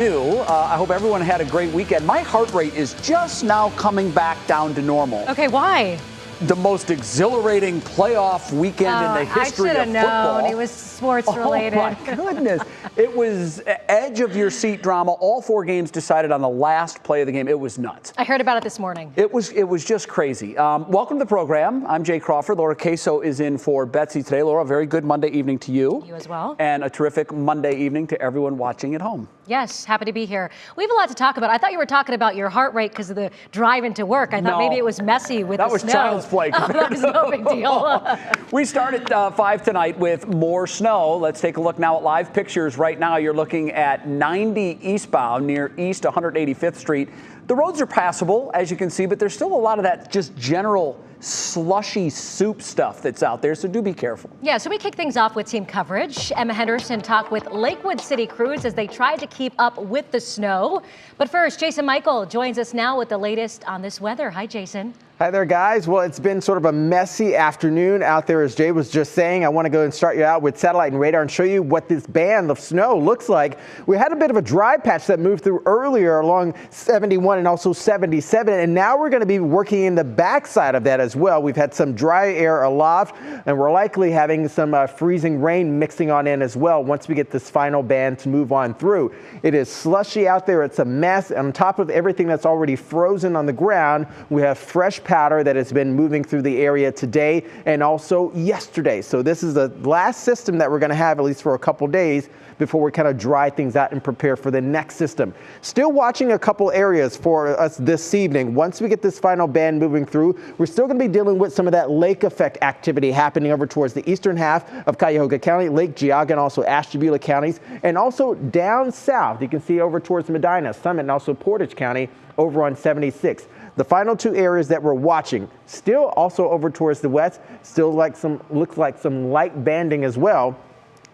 I hope everyone had a great weekend. My heart rate is just now coming back down to normal. Okay, why? The most exhilarating playoff weekend in the history of football. I should have known. It was sports related. Oh my goodness. It was edge of your seat drama. All four games decided on the last play of the game. It was nuts. I heard about it this morning. It was just crazy. Welcome to the program. I'm Jay Crawford. Laura Queso is in for Betsy today. Laura, a very good Monday evening to you. You as well. And a terrific Monday evening to everyone watching at home. Yes, happy to be here. We have a lot to talk about. I thought you were talking about your heart rate because of the drive into work. I thought maybe it was messy with the snow. That was child's play. Oh, that was no big deal. We start at 5 tonight with more snow. Let's take a look now at live pictures. Right now you're looking at 90 eastbound near East 185th Street. The roads are passable, as you can see, but there's still a lot of that just general slushy soup stuff that's out there, so do be careful. Yeah, so we kick things off with team coverage. Emma Henderson talked with Lakewood City crews as they tried to keep up with the snow. But first, Jason Michael joins us now with the latest on this weather. Hi, Jason. Hi there, guys. Well, it's been sort of a messy afternoon out there, as Jay was just saying. I want to go and start you out with satellite and radar and show you what this band of snow looks like. We had a bit of a dry patch that moved through earlier along 71 and also 77, and now we're going to be working in the backside of that as well. We've had some dry air aloft, and we're likely having some freezing rain mixing on in as well once we get this final band to move on through. It is slushy out there. It's a mess. On top of everything that's already frozen on the ground, we have fresh powder that has been moving through the area today and also yesterday. So this is the last system that we're going to have, at least for a couple days, before we kind of dry things out and prepare for the next system. Still watching a couple areas for us this evening. Once we get this final band moving through, we're still going to be dealing with some of that lake effect activity happening over towards the eastern half of Cuyahoga County, Lake Geauga, and also Ashtabula counties, and also down south. You can see over towards Medina, Summit, and also Portage County over on 76. The final two areas that we're watching, still also over towards the west, still looks like some light banding as well.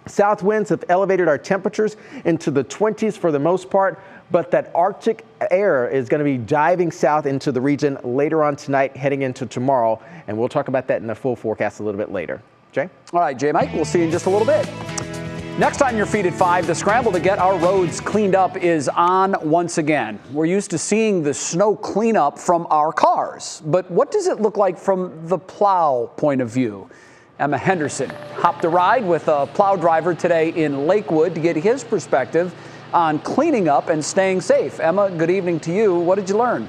South winds have elevated our temperatures into the 20s for the most part, but that Arctic air is going to be diving south into the region later on tonight, heading into tomorrow, and we'll talk about that in the full forecast a little bit later. Jay? All right, Jay Mike, we'll see you in just a little bit. Next on your feed at 5, the scramble to get our roads cleaned up is on once again. We're used to seeing the snow cleanup from our cars, but what does it look like from the plow point of view? Emma Henderson hopped a ride with a plow driver today in Lakewood to get his perspective on cleaning up and staying safe. Emma, good evening to you. What did you learn?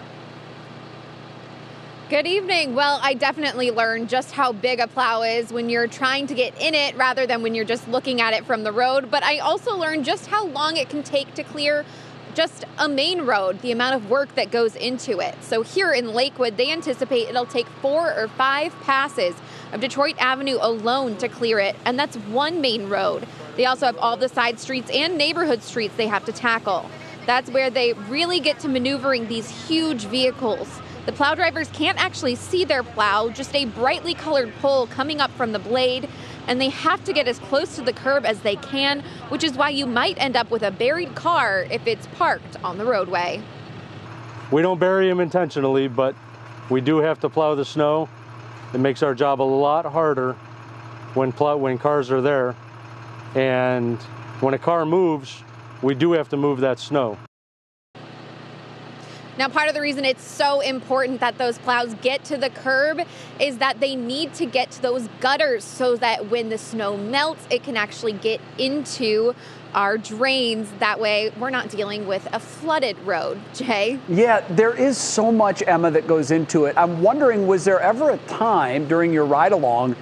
Good evening. Well, I definitely learned just how big a plow is when you're trying to get in it rather than when you're just looking at it from the road. But I also learned just how long it can take to clear just a main road, the amount of work that goes into it. So here in Lakewood, they anticipate it'll take 4 or 5 passes of Detroit Avenue alone to clear it, and that's one main road. They also have all the side streets and neighborhood streets they have to tackle. That's where they really get to maneuvering these huge vehicles. The plow drivers can't actually see their plow, just a brightly colored pole coming up from the blade, and they have to get as close to the curb as they can, which is why you might end up with a buried car if it's parked on the roadway. We don't bury them intentionally, but we do have to plow the snow. It makes our job a lot harder when cars are there, and when a car moves, we do have to move that snow. Now, part of the reason it's so important that those plows get to the curb is that they need to get to those gutters so that when the snow melts, it can actually get into our drains. That way, we're not dealing with a flooded road. Jay? Yeah, there is so much, Emma, that goes into it. I'm wondering, was there ever a time during your ride along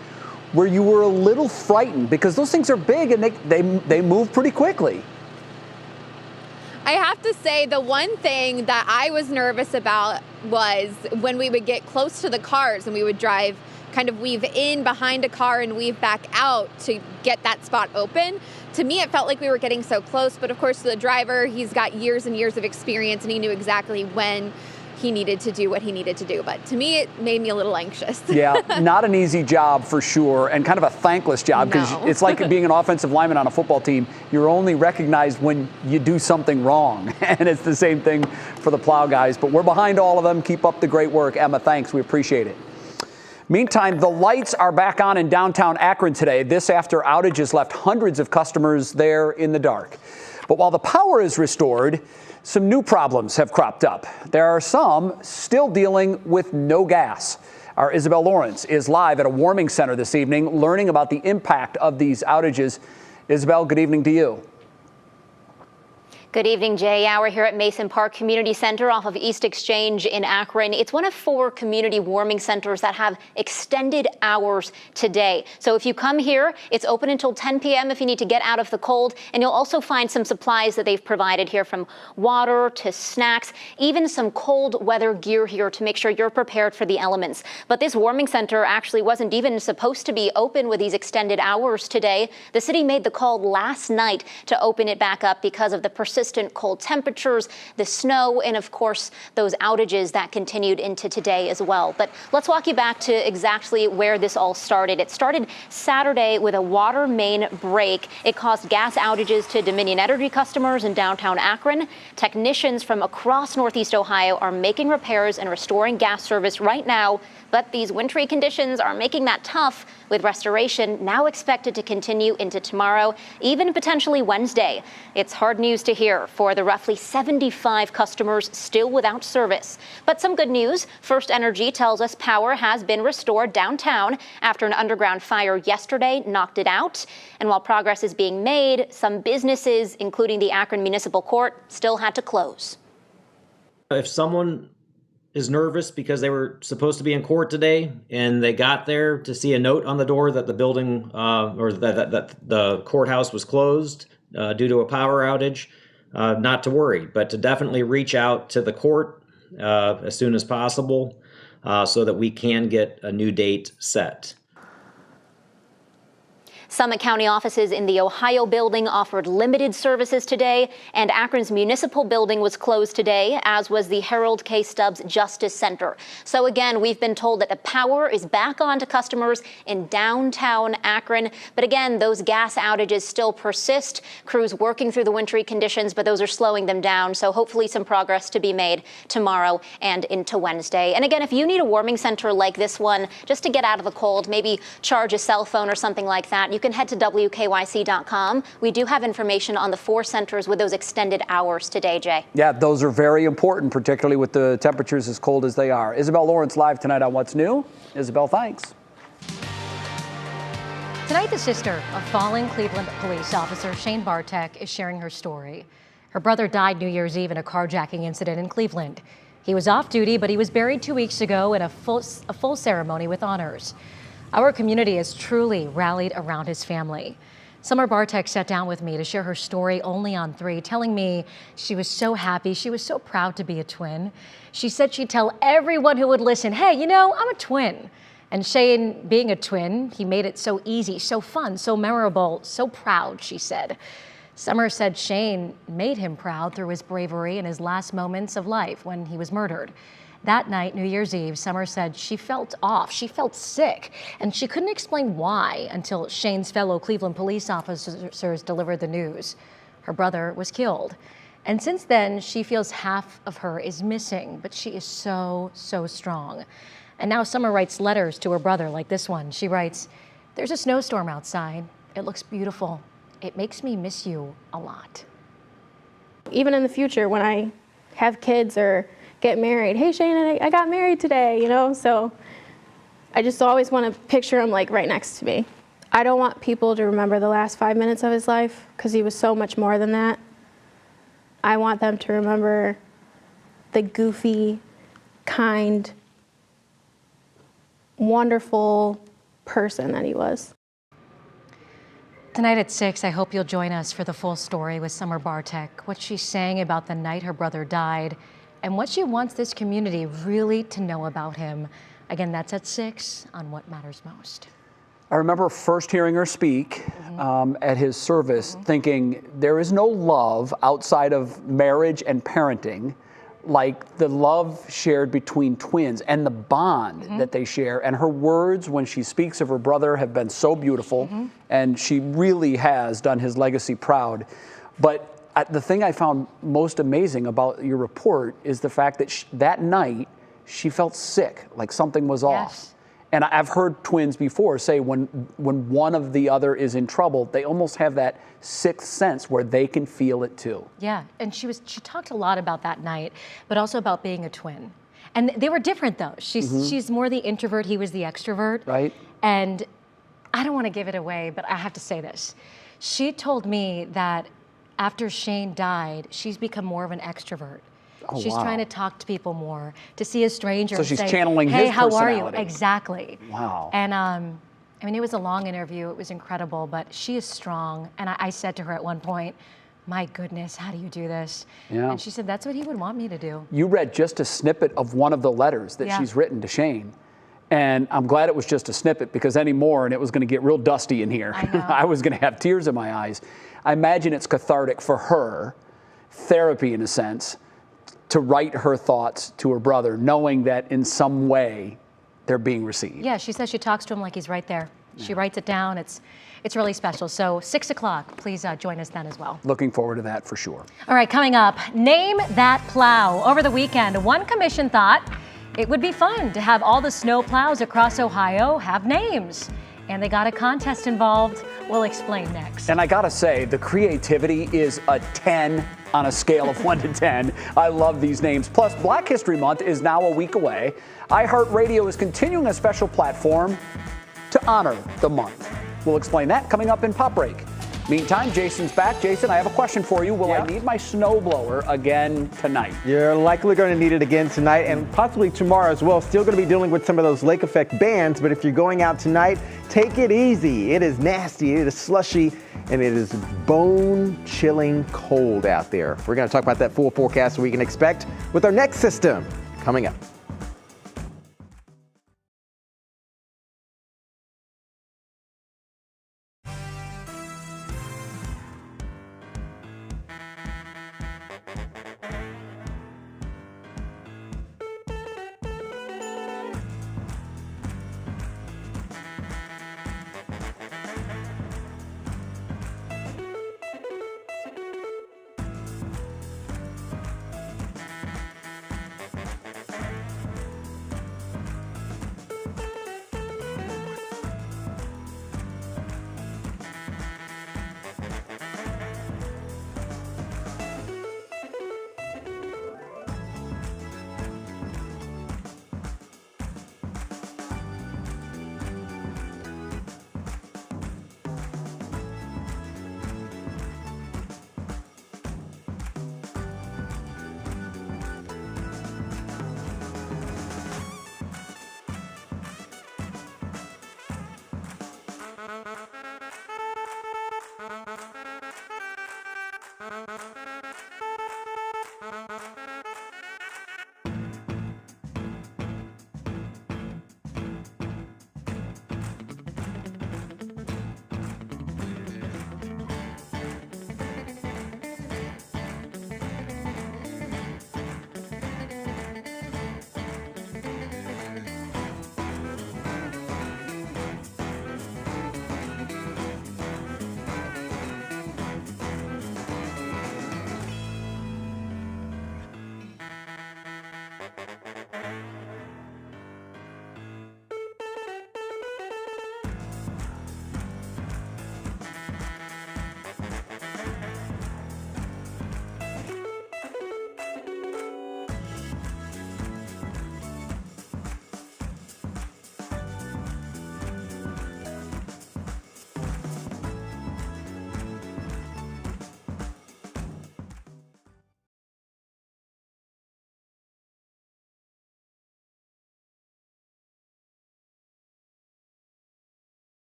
where you were a little frightened? Because those things are big and they move pretty quickly. I have to say the one thing that I was nervous about was when we would get close to the cars and we would drive, kind of weave in behind a car and weave back out to get that spot open. To me, it felt like we were getting so close, but of course the driver, he's got years and years of experience and he knew exactly when he needed to do what he needed to do. But to me, it made me a little anxious. Yeah, not an easy job for sure, and kind of a thankless job, because it's like being an offensive lineman on a football team. You're only recognized when you do something wrong, and it's the same thing for the plow guys. But we're behind all of them. Keep up the great work. Emma, thanks. We appreciate it. Meantime, the lights are back on in downtown Akron today. This after outages left hundreds of customers there in the dark. But while the power is restored, some new problems have cropped up. There are some still dealing with no gas. Our Isabel Lawrence is live at a warming center this evening, learning about the impact of these outages. Isabel, good evening to you. Good evening, Jay. Yeah, we're here at Mason Park Community Center off of East Exchange in Akron. It's one of 4 community warming centers that have extended hours today. So if you come here, it's open until 10 p.m. if you need to get out of the cold. And you'll also find some supplies that they've provided here, from water to snacks, even some cold weather gear here to make sure you're prepared for the elements. But this warming center actually wasn't even supposed to be open with these extended hours today. The city made the call last night to open it back up because of the persistent cold temperatures, the snow, and of course those outages that continued into today as well. But let's walk you back to exactly where this all started. It started Saturday with a water main break. It caused gas outages to Dominion Energy customers in downtown Akron. Technicians from across Northeast Ohio are making repairs and restoring gas service right now. But these wintry conditions are making that tough, with restoration now expected to continue into tomorrow, even potentially Wednesday. It's hard news to hear for the roughly 75 customers still without service. But some good news. First Energy tells us power has been restored downtown after an underground fire yesterday knocked it out. And while progress is being made, some businesses, including the Akron Municipal Court, still had to close. If someone is nervous because they were supposed to be in court today and they got there to see a note on the door that the building or that the courthouse was closed due to a power outage, not to worry, but to definitely reach out to the court as soon as possible so that we can get a new date set. Summit County offices in the Ohio building offered limited services today, and Akron's municipal building was closed today, as was the Harold K. Stubbs Justice Center. So again, we've been told that the power is back on to customers in downtown Akron. But again, those gas outages still persist. Crews working through the wintry conditions, but those are slowing them down. So hopefully some progress to be made tomorrow and into Wednesday. And again, if you need a warming center like this one, just to get out of the cold, maybe charge a cell phone or something like that, you can head to WKYC.com. We do have information on the 4 centers with those extended hours today, Jay. Yeah, those are very important, particularly with the temperatures as cold as they are. Isabel Lawrence live tonight on What's New. Isabel, thanks. Tonight, the sister of fallen Cleveland police officer Shane Bartek is sharing her story. Her brother died New Year's Eve in a carjacking incident in Cleveland. He was off duty, but he was buried 2 weeks ago in a full ceremony with honors. Our community has truly rallied around his family. Summer Bartek sat down with me to share her story only on 3, telling me she was so happy, she was so proud to be a twin. She said she'd tell everyone who would listen, hey, you know, I'm a twin. And Shane, being a twin, he made it so easy, so fun, so memorable, so proud, she said. Summer said Shane made him proud through his bravery in his last moments of life when he was murdered. That night, New Year's Eve, Summer said she felt off, she felt sick, and she couldn't explain why until Shane's fellow Cleveland police officers delivered the news. Her brother was killed. And since then, she feels half of her is missing, but she is so, so strong. And now Summer writes letters to her brother like this one. She writes, "There's a snowstorm outside. It looks beautiful. It makes me miss you a lot." Even in the future, when I have kids or get married, hey Shane, I got married today, you know, so I just always want to picture him like right next to me. I don't want people to remember the last 5 minutes of his life because he was so much more than that. I want them to remember the goofy, kind, wonderful person that he was. Tonight at 6, I hope you'll join us for the full story with Summer Bartek, what she's saying about the night her brother died, and what she wants this community really to know about him. Again, that's at 6 on What Matters Most. I remember first hearing her speak at his service, thinking there is no love outside of marriage and parenting like the love shared between twins and the bond that they share. And her words when she speaks of her brother have been so beautiful, and she really has done his legacy proud. But the thing I found most amazing about your report is the fact that that night she felt sick, like something was off. And I've heard twins before say when one of the other is in trouble, they almost have that sixth sense where they can feel it too. Yeah, and she talked a lot about that night, but also about being a twin. And they were different though. She's more the introvert, he was the extrovert. Right. And I don't want to give it away, but I have to say this. She told me that after Shane died, she's become more of an extrovert. Oh, she's wow. trying to talk to people more, to see a stranger So and she's say, channeling hey, his how are you? personality. Exactly. Wow. And I mean, it was a long interview. It was incredible, but she is strong. And I said to her at one point, my goodness, how do you do this? Yeah. And she said, that's what he would want me to do. You read just a snippet of one of the letters that she's written to Shane. And I'm glad it was just a snippet, because any more and it was going to get real dusty in here. I know. I was going to have tears in my eyes. I imagine it's cathartic for her, therapy in a sense, to write her thoughts to her brother, knowing that in some way they're being received. Yeah, she says she talks to him like he's right there. She writes it down. It's really special. So 6 o'clock, please join us then as well. Looking forward to that for sure. All right, coming up, name that plow. Over the weekend, one commission thought it would be fun to have all the snow plows across Ohio have names. And they got a contest involved. We'll explain next. And I gotta say, the creativity is a 10 on a scale of 1 to 10. I love these names. Plus, Black History Month is now a week away. iHeartRadio is continuing a special platform to honor the month. We'll explain that coming up in Pop Break. Meantime, Jason's back. Jason, I have a question for you. Will I need my snowblower again tonight? You're likely going to need it again tonight and possibly tomorrow as well. Still going to be dealing with some of those lake effect bands, but if you're going out tonight, take it easy. It is nasty, it is slushy, and it is bone-chilling cold out there. We're going to talk about that full forecast we can expect with our next system coming up.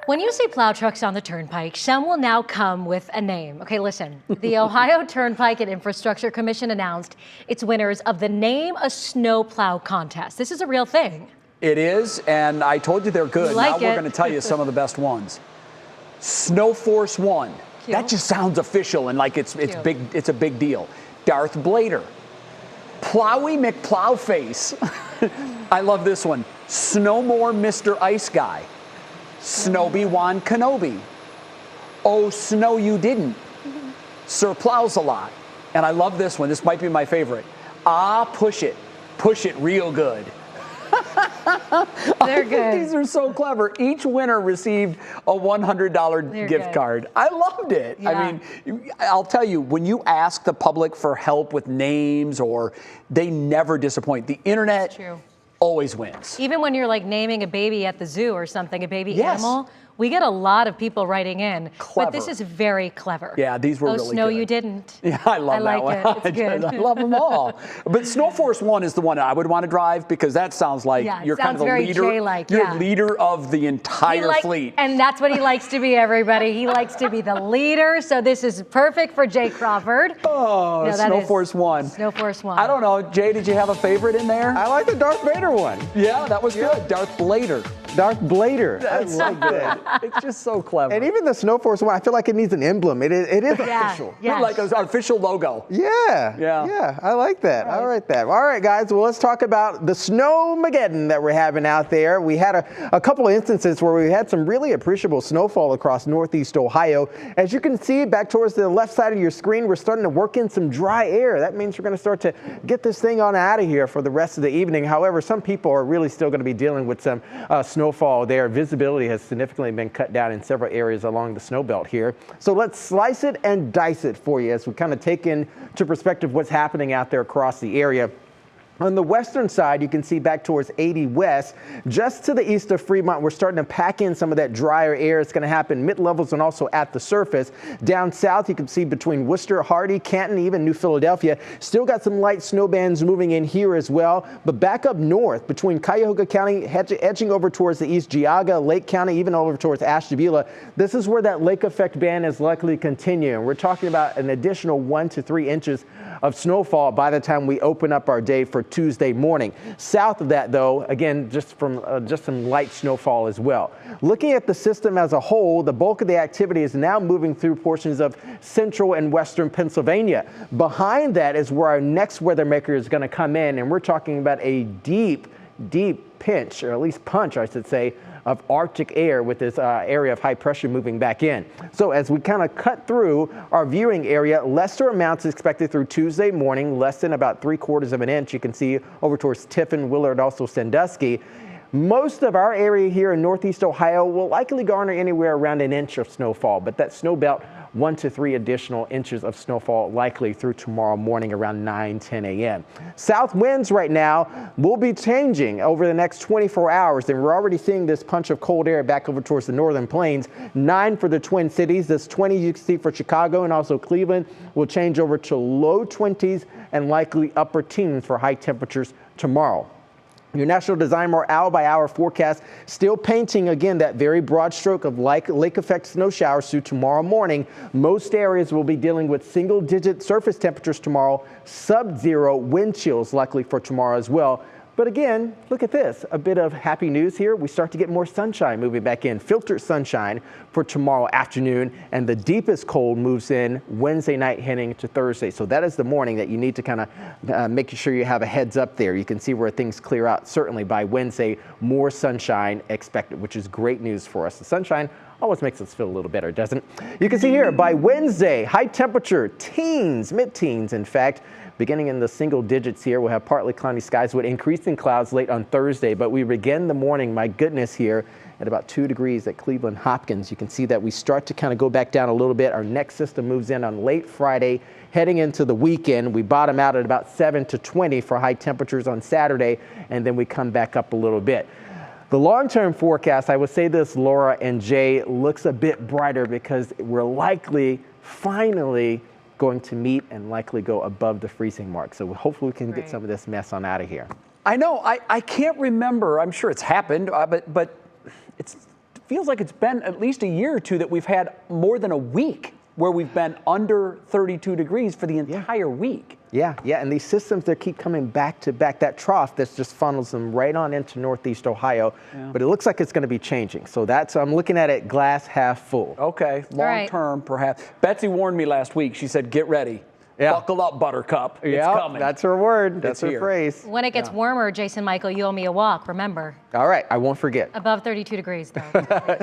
When you see plow trucks on the turnpike, some will now come with a name. Okay, listen. The Ohio Turnpike and Infrastructure Commission announced its winners of the Name a Snow Plow contest. This is a real thing. It is, and I told you they're good. Like now we're it. going to tell you some of the best ones. Snow Force 1. Cute. That just sounds official and like it's big. It's a big deal. Darth Blader. Plowy McPlowface. I love this one. Snowmore Mr. Ice Guy. Snowby Wan Kenobi. Oh, Snow You Didn't. Sir Plows a Lot. And I love this one. This might be my favorite. Push it real good. They're good. These are so clever. Each winner received a $100 gift card. I loved it. Yeah. I mean, I'll tell you, when you ask the public for help with names, they never disappoint. The internet always wins. Even when you're like naming a baby at the zoo or something, a baby Yes. animal, we get a lot of people writing in. Clever. But this is very clever. Yeah, these were really Snow, good. you didn't. Yeah, I love that one. It. It's good. I love them all. But Snow Force 1 is the one I would want to drive because that sounds like you're kind of the leader. You're leader of the entire fleet. And that's what he likes to be, everybody. He likes to be the leader. So this is perfect for Jay Crawford. Oh, no, Snow Force 1. Snow Force 1. I don't know. Jay, did you have a favorite in there? I like the Darth Vader one. Yeah, that was good. Darth Blader. Darth Blader. That's so good. It's just so clever. And even the Snow Force one, I feel like it needs an emblem. It is official. Yeah. Like an official logo. Yeah. I like that. All right, guys. Well, let's talk about the Snowmageddon that we're having out there. We had a couple of instances where we had some really appreciable snowfall across Northeast Ohio. As you can see back towards the left side of your screen, we're starting to work in some dry air. That means we're going to start to get this thing on out of here for the rest of the evening. However, some people are really still going to be dealing with some snowfall there. Visibility has significantly been cut down in several areas along the snow belt here. So let's slice it and dice it for you as we kind of take into perspective what's happening out there across the area. On the western side, you can see back towards 80 West, just to the east of Fremont, we're starting to pack in some of that drier air. It's going to happen mid-levels and also at the surface. Down south, you can see between Worcester, Hardy, Canton, even New Philadelphia, still got some light snow bands moving in here as well. But back up north, between Cuyahoga County, edging over towards the east, Geauga, Lake County, even over towards Ashtabula, this is where that lake effect band is likely to continue. And we're talking about an additional 1 to 3 inches of snowfall by the time we open up our day for Tuesday morning. South of that, though, again, just some light snowfall as well. Looking at the system as a whole, the bulk of the activity is now moving through portions of central and western Pennsylvania. Behind that is where our next weather maker is going to come in, and we're talking about a deep pinch, or at least punch, I should say, of Arctic air with this area of high pressure moving back in. So as we kind of cut through our viewing area, lesser amounts expected through Tuesday morning, less than about 3/4 of an inch. You can see over towards Tiffin, Willard, also Sandusky. Most of our area here in Northeast Ohio will likely garner anywhere around an inch of snowfall, but that snow belt, 1 to 3 additional inches of snowfall likely through tomorrow morning around 9-10 a.m. South winds right now will be changing over the next 24 hours, and we're already seeing this punch of cold air back over towards the northern plains. 9 for the Twin Cities. This 20 you can see for Chicago and also Cleveland will change over to low 20s and likely upper teens for high temperatures tomorrow. Your National Design More hour-by-hour forecast still painting, again, that very broad stroke of lake effect snow showers through tomorrow morning. Most areas will be dealing with single-digit surface temperatures tomorrow, sub-zero wind chills likely for tomorrow as well. But again, look at this, a bit of happy news here. We start to get more sunshine moving back in, filtered sunshine for tomorrow afternoon, and the deepest cold moves in Wednesday night heading to Thursday. So that is the morning that you need to kind of make sure you have a heads up there. You can see where things clear out. Certainly by Wednesday, more sunshine expected, which is great news for us. The sunshine always makes us feel a little better, doesn't it? You can see here by Wednesday, high temperature, teens, mid-teens, in fact. Beginning in the single digits here, we'll have partly cloudy skies with increasing clouds late on Thursday, but we begin the morning, my goodness, here at about 2 degrees at Cleveland Hopkins. You can see that we start to kind of go back down a little bit. Our next system moves in on late Friday, heading into the weekend. We bottom out at about 7 to 20 for high temperatures on Saturday, and then we come back up a little bit. The long-term forecast, I would say this, Laura and Jay, looks a bit brighter because we're likely, finally, going to meet and likely go above the freezing mark. So hopefully we can get some of this mess on out of here. I know, I can't remember, I'm sure it's happened, but it feels like it's been at least a year or two that we've had more than a week where we've been under 32 degrees for the entire week. Yeah, and these systems, they keep coming back to back. That trough, this just funnels them right on into Northeast Ohio, but it looks like it's going to be changing. So I'm looking at it glass half full. Okay, long term perhaps. Betsy warned me last week. She said, get ready. Yeah. Buckle up, Buttercup. It's Yeah, coming. that's her word. That's her here. phrase. When it gets warmer, Jason Michael, you owe me a walk, remember? All right, I won't forget. Above 32 degrees, though.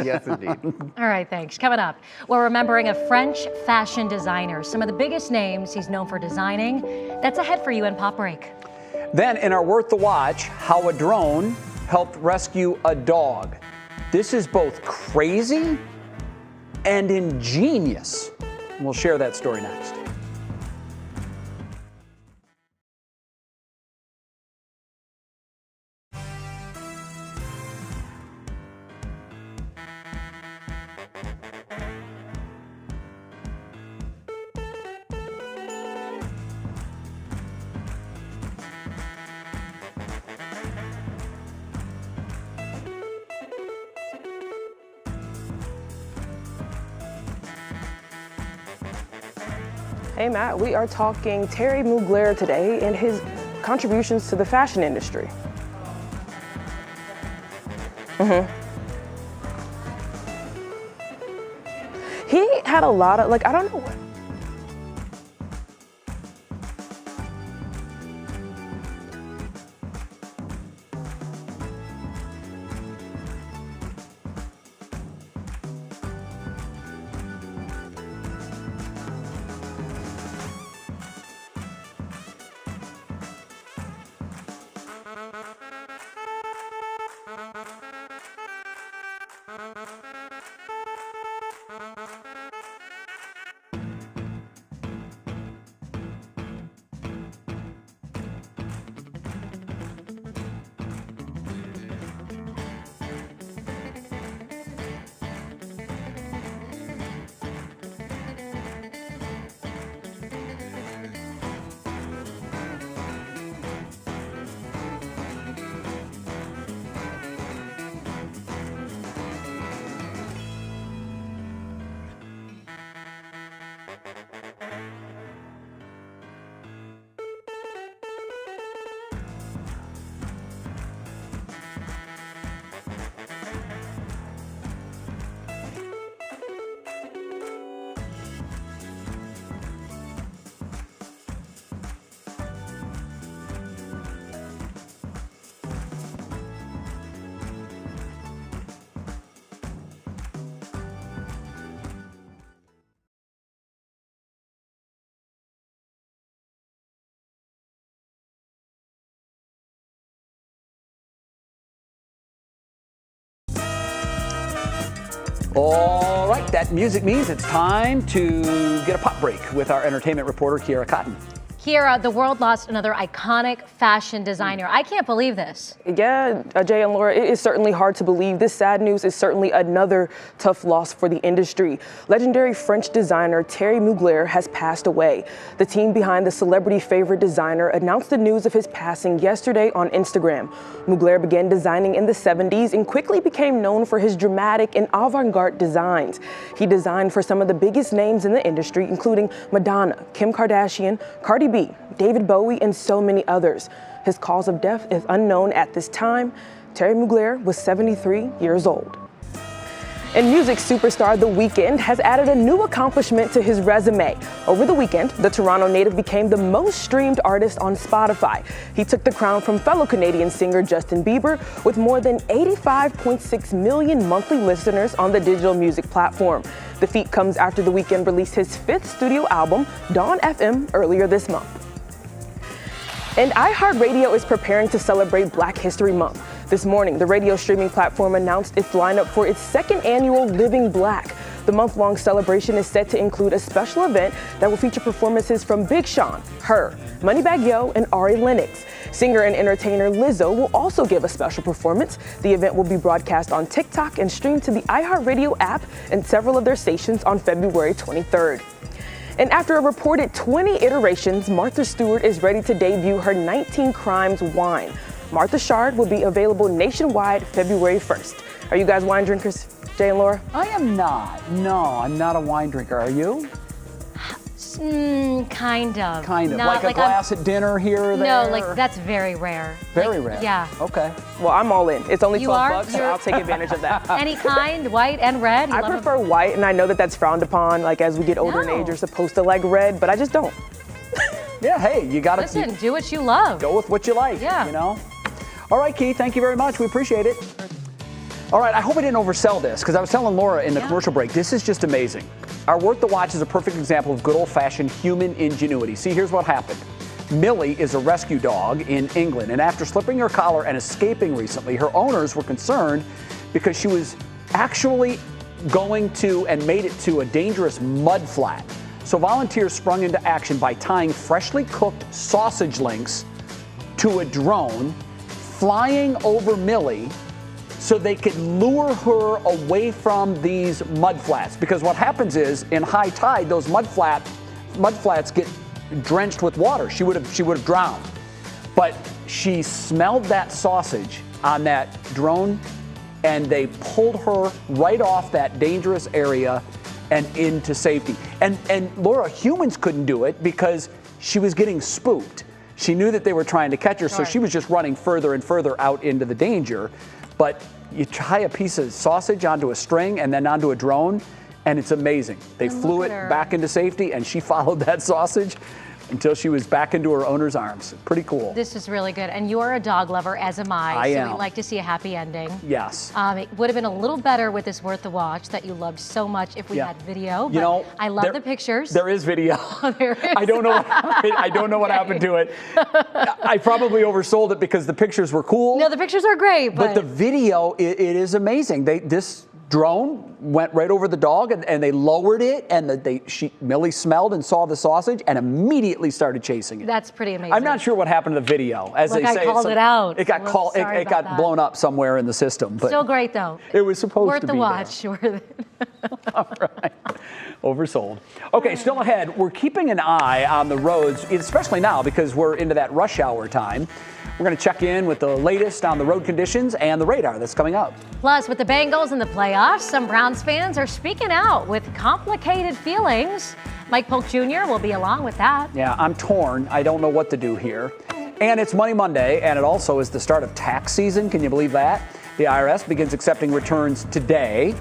Yes, indeed. All right, thanks. Coming up, we're remembering a French fashion designer. Some of the biggest names he's known for designing. That's ahead for you in Pop Break. Then in our Worth the Watch, how a drone helped rescue a dog. This is both crazy and ingenious. We'll share that story next. Hey Matt, we are talking Thierry Mugler today and his contributions to the fashion industry. He had a lot of, I don't know what. All right, that music means it's time to get a pop break with our entertainment reporter, Kiera Cotton. Kiera, the world lost another iconic fashion designer. I can't believe this. Yeah, Jay and Laura, it is certainly hard to believe. This sad news is certainly another tough loss for the industry. Legendary French designer Thierry Mugler has passed away. The team behind the celebrity favorite designer announced the news of his passing yesterday on Instagram. Mugler began designing in the 70s and quickly became known for his dramatic and avant-garde designs. He designed for some of the biggest names in the industry, including Madonna, Kim Kardashian, Cardi B, David Bowie, and so many others. His cause of death is unknown at this time. Thierry Mugler was 73 years old. And music superstar The Weeknd has added a new accomplishment to his resume. Over the weekend, the Toronto native became the most streamed artist on Spotify. He took the crown from fellow Canadian singer Justin Bieber with more than 85.6 million monthly listeners on the digital music platform. The feat comes after The Weeknd released his 5th studio album, Dawn FM, earlier this month. And iHeartRadio is preparing to celebrate Black History Month. This morning, the radio streaming platform announced its lineup for its 2nd annual Living Black. The month-long celebration is set to include a special event that will feature performances from Big Sean, Her, Moneybagg Yo, and Ari Lennox. Singer and entertainer Lizzo will also give a special performance. The event will be broadcast on TikTok and streamed to the iHeartRadio app and several of their stations on February 23rd. And after a reported 20 iterations, Martha Stewart is ready to debut her 19 Crimes wine. Martha Chard will be available nationwide February 1st. Are you guys wine drinkers, Jay and Laura? I am not. No, I'm not a wine drinker. Are you? Kind of. Kind of. Not like a glass at dinner here or there? No, like that's very rare. Very Like, rare? Yeah. Okay. Well, I'm all in. It's only You 12 are? bucks, so You're- I'll take advantage of that. Any kind, white and red? You I love 'em? prefer white, and I know that that's frowned upon. Like as we get older in No. age, you're supposed to like red, but I just don't. Yeah, hey, you got to Listen, do what you love. go with what you like. Yeah. You know. All right, Keith. Thank you very much. We appreciate it. All right, I hope I didn't oversell this because I was telling Laura in the commercial break, this is just amazing. Our Worth the Watch is a perfect example of good old-fashioned human ingenuity. See, here's what happened. Millie is a rescue dog in England, and after slipping her collar and escaping recently, her owners were concerned because she was actually going to and made it to a dangerous mud flat. So volunteers sprung into action by tying freshly cooked sausage links to a drone, flying over Millie so they could lure her away from these mud flats. Because what happens is, in high tide, those mud flats get drenched with water. She would have drowned. But she smelled that sausage on that drone, and they pulled her right off that dangerous area and into safety. And Laura, humans couldn't do it because she was getting spooked. She knew that they were trying to catch her, so she was just running further and further out into the danger. But you tie a piece of sausage onto a string and then onto a drone, and it's amazing. They flew it back into safety, and she followed that sausage until she was back into her owner's arms. Pretty cool. This is really good. And you're a dog lover, as am I. I am. So we like to see a happy ending. Yes. It would have been a little better with this Worth the Watch that you loved so much if we had video. But You know, I love the pictures. There is video. There is. I don't know. I don't know what happened to it. I probably oversold it because the pictures were cool. No, the pictures are great, but the video, it is amazing. This drone went right over the dog, and they lowered it, and Millie smelled and saw the sausage and immediately started chasing it. That's pretty amazing. I'm not sure what happened to the video. As Look, they say, I called it out. It got called. It got blown up somewhere in the system. But still great though. It was supposed Worth to the be watch. All right. Oversold. Okay, still ahead. We're keeping an eye on the roads, especially now because we're into that rush hour time. We're going to check in with the latest on the road conditions and the radar that's coming up. Plus, with the Bengals in the playoffs, some Browns fans are speaking out with complicated feelings. Mike Polk Jr. will be along with that. Yeah, I'm torn. I don't know what to do here. And it's Money Monday, and it also is the start of tax season. Can you believe that? The IRS begins accepting returns today,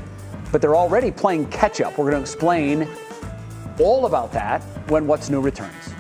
but they're already playing catch up. We're going to explain all about that when What's New returns.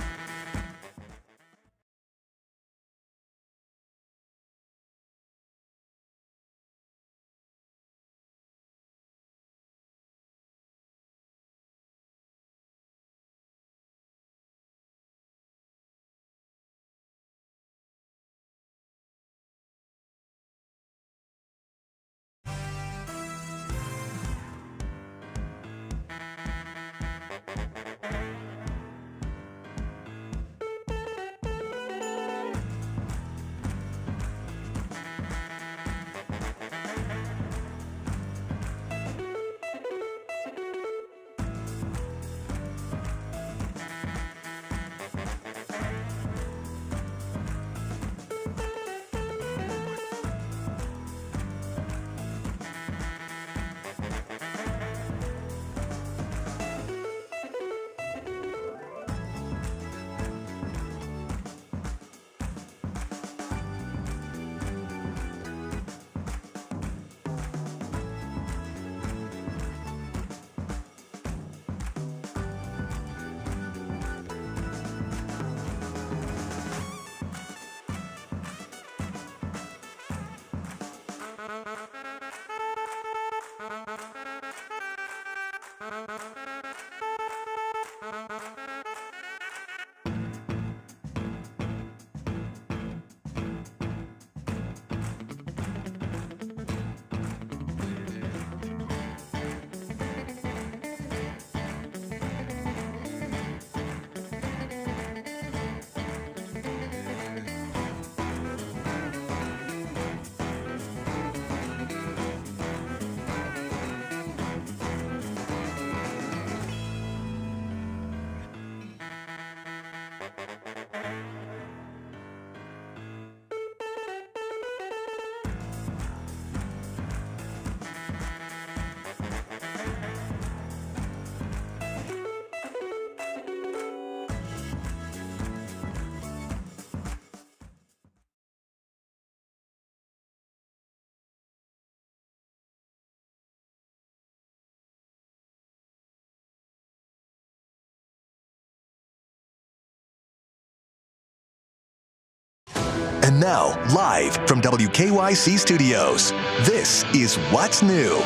And now, live from WKYC Studios, this is What's New.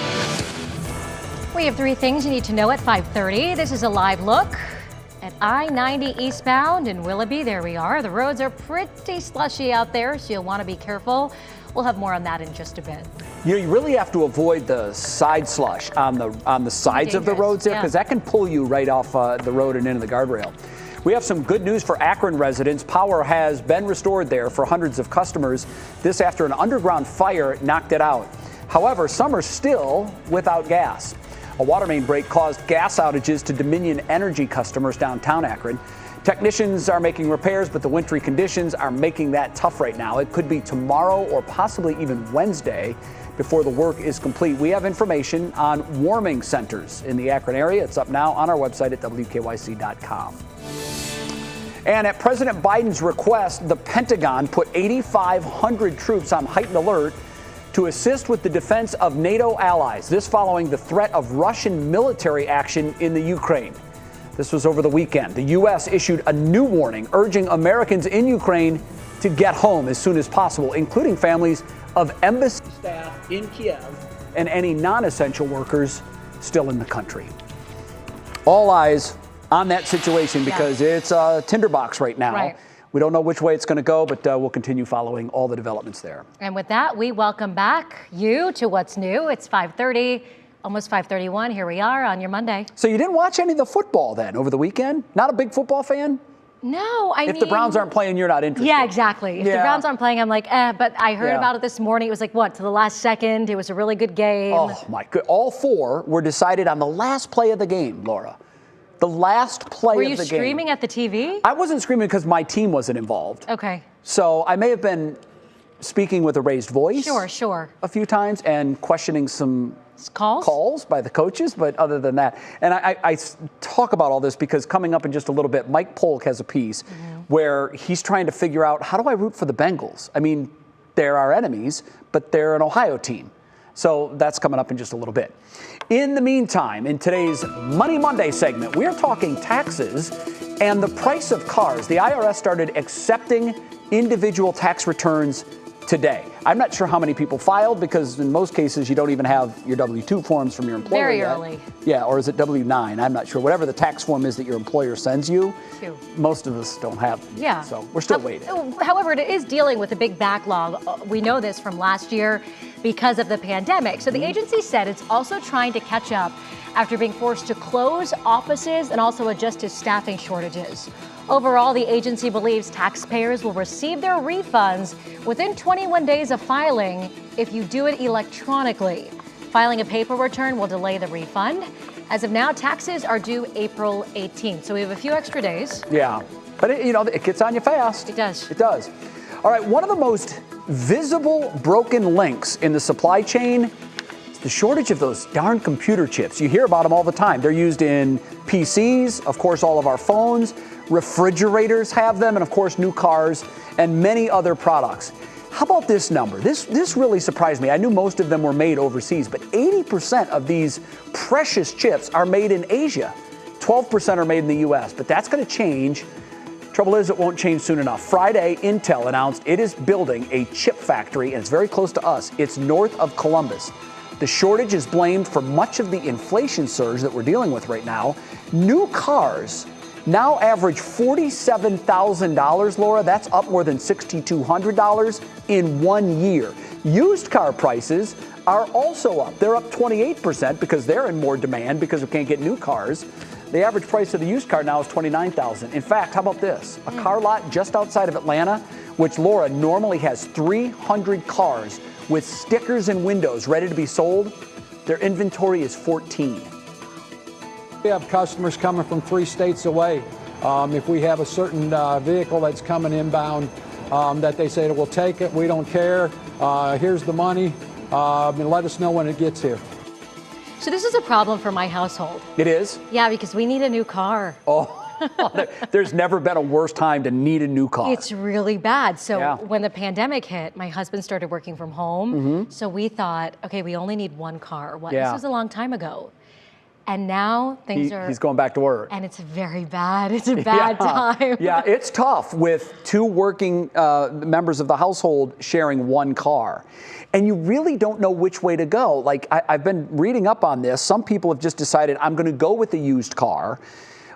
We have 3 things you need to know at 5:30. This is a live look at I-90 eastbound in Willoughby. There we are. The roads are pretty slushy out there, so you'll want to be careful. We'll have more on that in just a bit. You really have to avoid the side slush on the sides of the roads there, because that can pull you right off the road and into the guardrail. We have some good news for Akron residents. Power has been restored there for hundreds of customers. This after an underground fire knocked it out. However, some are still without gas. A water main break caused gas outages to Dominion Energy customers downtown Akron. Technicians are making repairs, but the wintry conditions are making that tough right now. It could be tomorrow or possibly even Wednesday before the work is complete. We have information on warming centers in the Akron area. It's up now on our website at WKYC.com. And at President Biden's request, the Pentagon put 8,500 troops on heightened alert to assist with the defense of NATO allies. This following the threat of Russian military action in the Ukraine. This was over the weekend. The U.S. issued a new warning urging Americans in Ukraine to get home as soon as possible, including families of embassy staff in Kiev and any non-essential workers still in the country. All eyes on that situation because it's a tinderbox right now. Right. We don't know which way it's going to go, but we'll continue following all the developments there. And with that, we welcome back you to What's New. It's 5:30, almost 5:31. Here we are on your Monday. So you didn't watch any of the football then over the weekend? Not a big football fan? No, I mean... If the Browns aren't playing, you're not interested. Yeah, exactly. If the Browns aren't playing, I'm like, but I heard about it this morning. It was like, what, to the last second? It was a really good game. Oh, my God. All 4 were decided on the last play of the game, Laura. The last play of the game. Were you streaming at the TV? I wasn't screaming because my team wasn't involved. Okay. So I may have been speaking with a raised voice. Sure. A few times and questioning some calls by the coaches, but other than that. And I talk about all this because coming up in just a little bit, Mike Polk has a piece where he's trying to figure out, how do I root for the Bengals? I mean, they're our enemies, but they're an Ohio team. So that's coming up in just a little bit. In the meantime, in today's Money Monday segment, we are talking taxes and the price of cars. The IRS started accepting individual tax returns today. I'm not sure how many people filed because in most cases you don't even have your W-2 forms from your employer Very yet. early. Yeah, or is it W-9? I'm not sure. Whatever the tax form is that your employer sends you, most of us don't have them. Yeah. So we're still waiting. However, it is dealing with a big backlog. We know this from last year because of the pandemic. So the agency said it's also trying to catch up after being forced to close offices and also adjust to staffing shortages. Overall, the agency believes taxpayers will receive their refunds within 21 days of filing if you do it electronically. Filing a paper return will delay the refund. As of now, taxes are due April 18th, so we have a few extra days. Yeah, but it gets on you fast. It does. It does. All right, one of the most visible broken links in the supply chain is the shortage of those darn computer chips. You hear about them all the time. They're used in PCs, of course, all of our phones. Refrigerators have them, and of course, new cars and many other products. How about this number? This really surprised me. I knew most of them were made overseas, but 80% of these precious chips are made in Asia. 12% are made in the U.S., but that's going to change. Trouble is, it won't change soon enough. Friday, Intel announced it is building a chip factory, and it's very close to us. It's north of Columbus. The shortage is blamed for much of the inflation surge that we're dealing with right now. New cars now average $47,000, Laura. That's up more than $6,200 in 1 year. Used car prices are also up. They're up 28% because they're in more demand because we can't get new cars. The average price of the used car now is $29,000. In fact, how about this? A car lot just outside of Atlanta, which Laura normally has 300 cars with stickers and windows ready to be sold, their inventory is 14. We have customers coming from 3 states away. If we have a certain vehicle that's coming inbound that they say, we'll take it, we don't care, here's the money, and let us know when it gets here. So this is a problem for my household. It is? Yeah, because we need a new car. Oh, there's never been a worse time to need a new car. It's really bad. So when the pandemic hit, my husband started working from home. So we thought, okay, we only need one car. This was a long time ago. And now things are... He's going back to work. And it's very bad. It's a bad time. Yeah, it's tough with 2 working members of the household sharing 1 car. And you really don't know which way to go. Like, I've been reading up on this. Some people have just decided, I'm going to go with the used car.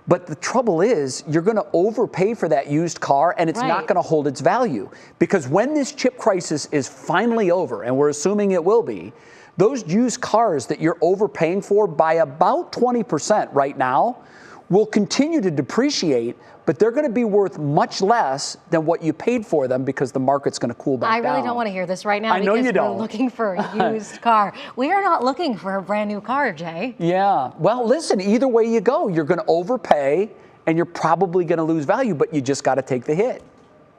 But the trouble is, you're going to overpay for that used car, and it's not going to hold its value. Because when this chip crisis is finally over, and we're assuming it will be, those used cars that you're overpaying for by about 20% right now will continue to depreciate, but they're going to be worth much less than what you paid for them because the market's going to cool back down. I really don't want to hear this right now. I know you don't. We're looking for a used car. We are not looking for a brand new car, Jay. Yeah. Well, listen, either way you go, you're going to overpay and you're probably going to lose value, but you just got to take the hit.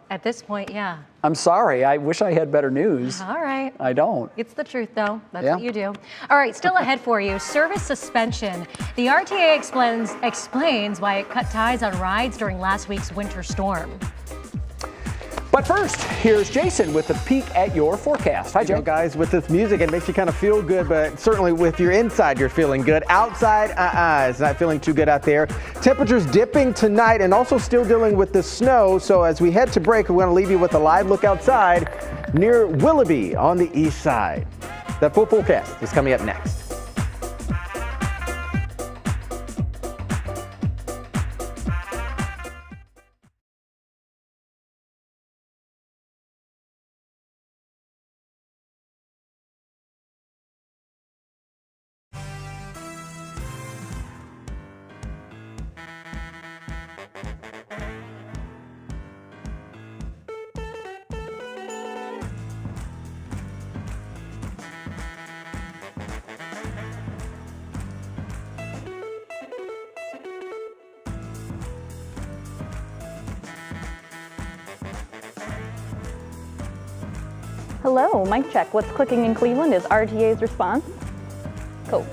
At this point, yeah. I'm sorry. I wish I had better news. All right. I don't. It's the truth, though. That's what you do. All right, still ahead for you. Service suspension. The RTA explains why it cut ties on rides during last week's winter storm. But first, here's Jason with a peek at your forecast. Hi, Jay. Guys, with this music, it makes you kind of feel good, but certainly with your inside, you're feeling good. Outside, it's not feeling too good out there. Temperatures dipping tonight and also still dealing with the snow. So as we head to break, we're going to leave you with a live look outside near Willoughby on the east side. That full forecast is coming up next. Hello, mic check. What's clicking in Cleveland is RTA's response. Cool.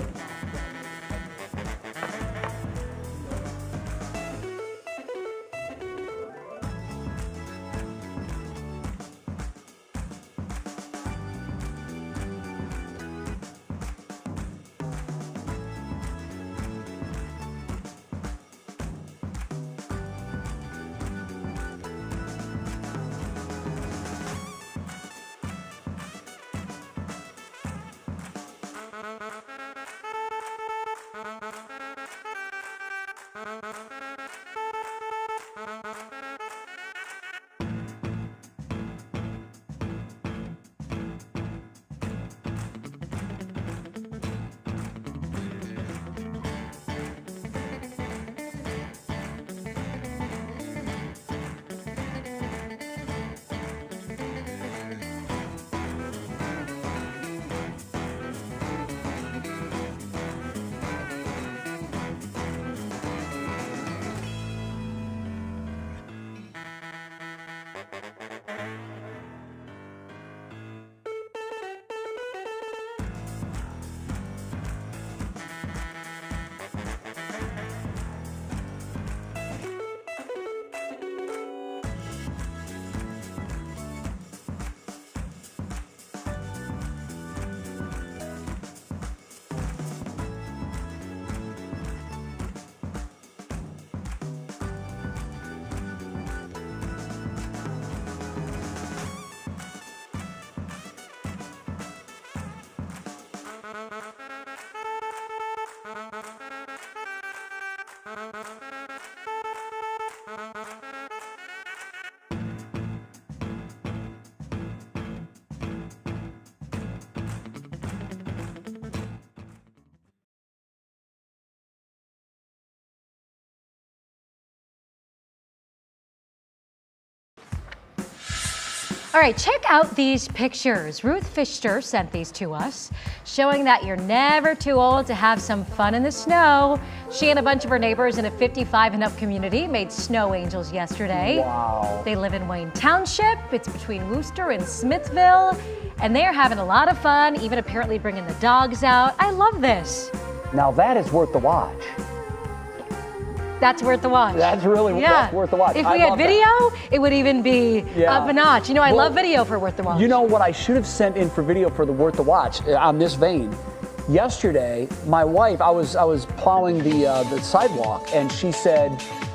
All right, check out these pictures. Ruth Fisher sent these to us, showing that you're never too old to have some fun in the snow. She and a bunch of her neighbors in a 55 and up community made snow angels yesterday. Wow. They live in Wayne Township. It's between Worcester and Smithville, and they're having a lot of fun, even apparently bringing the dogs out. I love this. Now that is worth the watch. That's worth the watch. That's really that's worth the watch. If we had video, it would even be up a notch. You know, I love video for worth the watch. You know what I should have sent in for video for the worth the watch on this vein? Yesterday, my wife, I was plowing the sidewalk, and she said,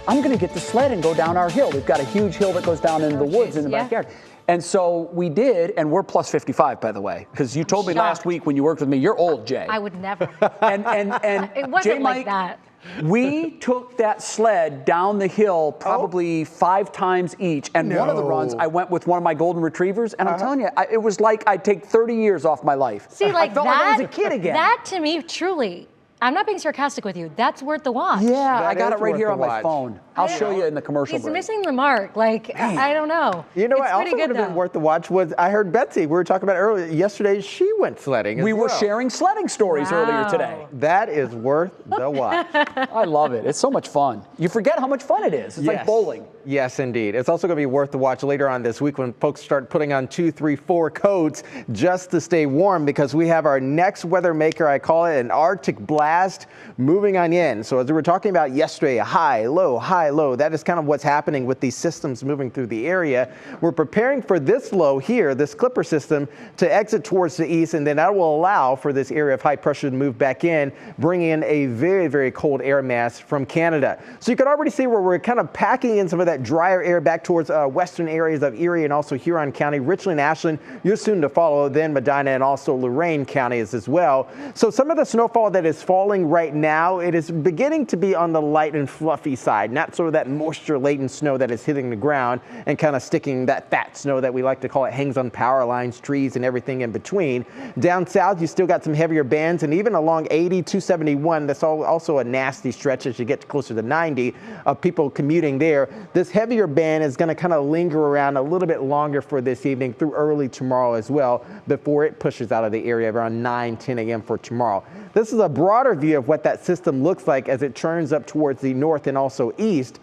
I'm going to get the sled and go down our hill. We've got a huge hill that goes down into the woods in the backyard. And so we did, and we're plus 55, by the way, because you told me last week when you worked with me, you're old, Jay. I would never. And it wasn't Jay, like that. We took that sled down the hill probably 5 times each, and one of the runs I went with one of my golden retrievers, and I'm telling you, it was like I'd take 30 years off my life. See, like I felt like I was a kid again. That to me, truly, I'm not being sarcastic with you. That's worth the watch. Yeah, I got it right here on my phone. I'll show you in the commercial He's break. missing the mark. Like, I don't know. You know what It's also pretty would good, have been though. worth the watch was I heard Betsy, we were talking about earlier, yesterday she went sledding as We were well. sharing sledding stories earlier today. That is worth the watch. I love it. It's so much fun. You forget how much fun it is. It's like bowling. Yes, indeed. It's also going to be worth the watch later on this week when folks start putting on 2, 3, 4 coats just to stay warm, because we have our next weather maker, I call it an Arctic blast, moving on in. So as we were talking about yesterday, high, low, that is kind of what's happening with these systems moving through the area. We're preparing for this low here, this clipper system, to exit towards the east, and then that will allow for this area of high pressure to move back in, bring in a very, very cold air mass from Canada. So you can already see where we're kind of packing in some of that drier air back towards western areas of Erie and also Huron County, Richland, Ashland, you're soon to follow, then Medina and also Lorain counties as well. So some of the snowfall that is falling right now, it is beginning to be on the light and fluffy side, not sort of that moisture-laden snow that is hitting the ground and kind of sticking, that fat snow that we like to call it, hangs on power lines, trees, and everything in between. Down south, you still got some heavier bands, and even along 80, 271, that's also a nasty stretch as you get closer to 90 of people commuting there. This heavier band is going to kind of linger around a little bit longer for this evening through early tomorrow as well, before it pushes out of the area around 9, 10 a.m. for tomorrow. This is a broader view of what that system looks like as it turns up towards the north and also east.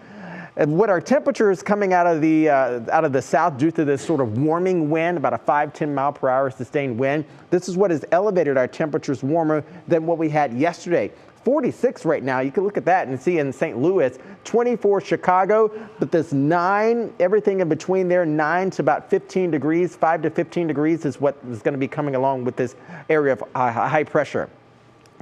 And what our temperature is coming out of the south due to this sort of warming wind, about a 5-10 mile per hour sustained wind. This is what has elevated our temperatures warmer than what we had yesterday. 46 right now. You can look at that and see in St. Louis, 24 Chicago, but this 9, everything in between there, 9 to about 15 degrees, 5 to 15 degrees is what is going to be coming along with this area of high pressure.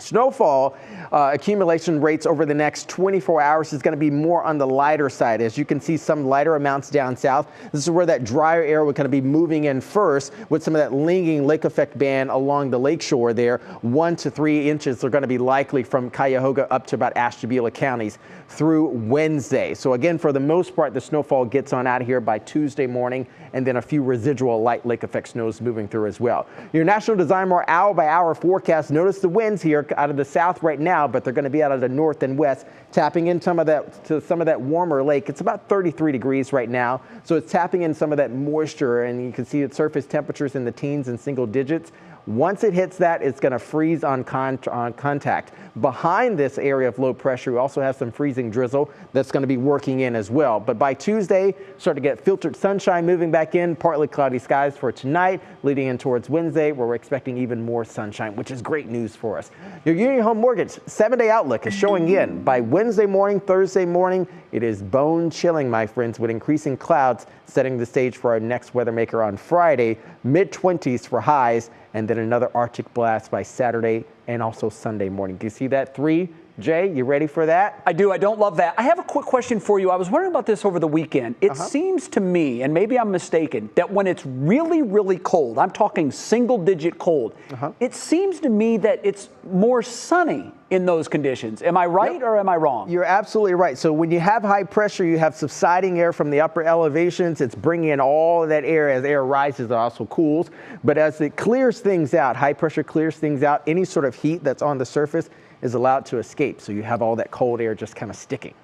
Snowfall accumulation rates over the next 24 hours is going to be more on the lighter side. As you can see, some lighter amounts down south. This is where that drier air would kind of be moving in first with some of that lingering lake effect band along the lakeshore there. 1 to 3 inches are going to be likely from Cuyahoga up to about Ashtabula counties through Wednesday. So again, for the most part, the snowfall gets on out of here by Tuesday morning, and then a few residual light lake effect snows moving through as well. Your National Design-More hour-by-hour forecast. Notice the winds here out of the south right now, but they're going to be out of the north and west, tapping in some of that warmer lake. It's about 33 degrees right now, so it's tapping in some of that moisture, and you can see its surface temperatures in the teens and single digits. Once it hits that, it's going to freeze on contact. Behind this area of low pressure, we also have some freezing drizzle that's going to be working in as well. But by Tuesday, start to get filtered sunshine moving back in, partly cloudy skies for tonight, leading in towards Wednesday, where we're expecting even more sunshine, which is great news for us. Your Union Home Mortgage 7-day outlook is showing in. By Wednesday morning, Thursday morning, it is bone chilling, my friends, with increasing clouds setting the stage for our next weather maker on Friday, mid-20s for highs, and then another Arctic blast by Saturday and also Sunday morning. Do you see that 3? Jay, you ready for that? I do. I don't love that. I have a quick question for you. I was wondering about this over the weekend. It seems to me, and maybe I'm mistaken, that when it's really, really cold, I'm talking single-digit cold, it seems to me that it's more sunny in those conditions. Am I right or am I wrong? You're absolutely right. So when you have high pressure, you have subsiding air from the upper elevations. It's bringing in all of that air. As air rises, it also cools. But as it clears things out, high pressure clears things out, any sort of heat that's on the surface is allowed to escape. So you have all that cold air just kind of sticking.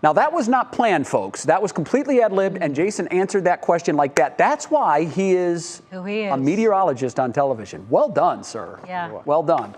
Now, that was not planned, folks. That was completely ad-libbed, and Jason answered that question like that. That's why he is who he is, a meteorologist on television. Well done, sir. Yeah. Well done.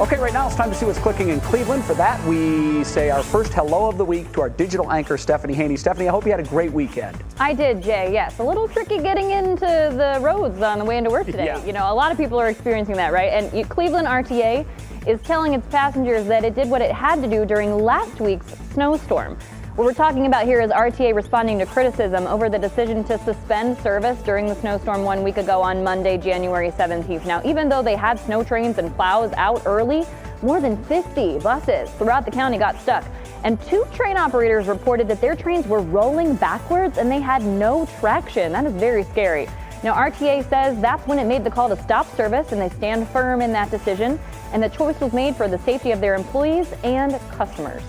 Okay, right now it's time to see what's clicking in Cleveland. For that, we say our first hello of the week to our digital anchor, Stephanie Haney. Stephanie, I hope you had a great weekend. I did, Jay, yes. A little tricky getting into the roads on the way into work today. Yeah. You know, a lot of people are experiencing that, right? And Cleveland RTA is telling its passengers that it did what it had to do during last week's snowstorm. What we're talking about here is RTA responding to criticism over the decision to suspend service during the snowstorm 1 week ago on Monday, January 17th. Now, even though they had snow trains and plows out early, more than 50 buses throughout the county got stuck. And 2 train operators reported that their trains were rolling backwards and they had no traction. That is very scary. Now, RTA says that's when it made the call to stop service, and they stand firm in that decision. And the choice was made for the safety of their employees and customers.